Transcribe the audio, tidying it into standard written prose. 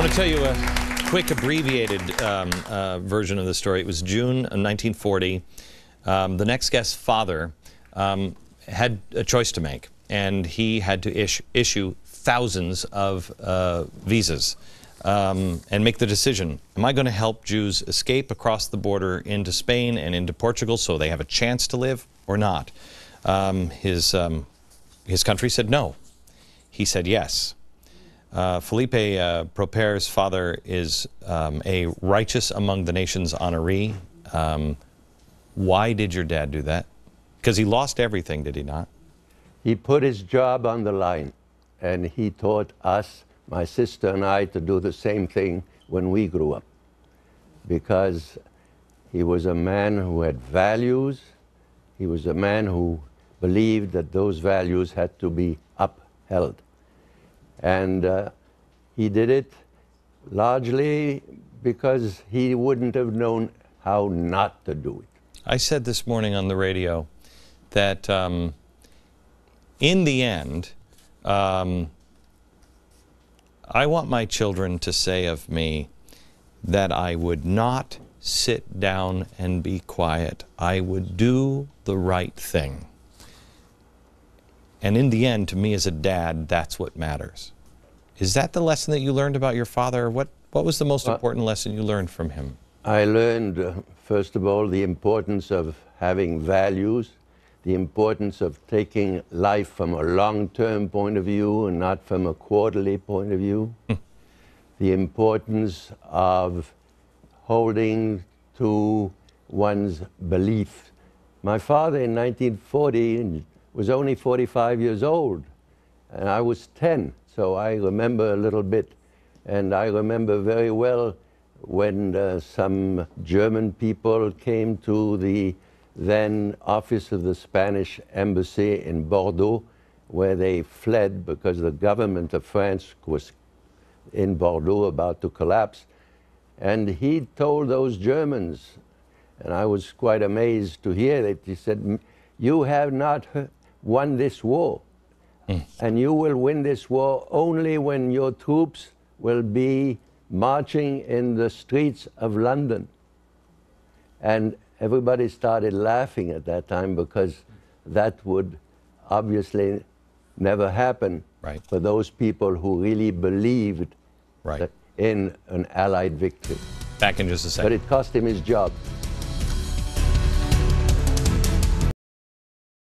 want to tell you a quick abbreviated version of the story. It was June of 1940. The next guest's father had a choice to make, and he had to issue thousands of visas and make the decision, am I going to help Jews escape across the border into Spain and into Portugal so they have a chance to live or not? His country said no. He said yes. Felipe Proper's father is a righteous among the nations honoree. Why did your dad do that? Because he lost everything, did he not? He put his job on the line, and he taught us, my sister and I, to do the same thing when we grew up. Because he was a man who had values. He was a man who believed that those values had to be upheld. And he did it largely because he wouldn't have known how not to do it. I said this morning on the radio that in the end, I want my children to say of me that I would not sit down and be quiet. I would do the right thing. And in the end, to me as a dad, that's what matters. Is that the lesson that you learned about your father? What was the most important lesson you learned from him? I learned, first of all, the importance of having values, the importance of taking life from a long-term point of view and not from a quarterly point of view, the importance of holding to one's belief. My father in 1940 was only 45 years old, and I was 10, so I remember a little bit. And I remember very well when some German people came to the then office of the Spanish embassy in Bordeaux, where they fled because the government of France was in Bordeaux about to collapse. And he told those Germans, and I was quite amazed to hear it, he said, "You have not won this war, and you will win this war only when your troops will be marching in the streets of London." And everybody started laughing at that time because that would obviously never happen for those people who really believed in an Allied victory. Back in just a second. But it cost him his job.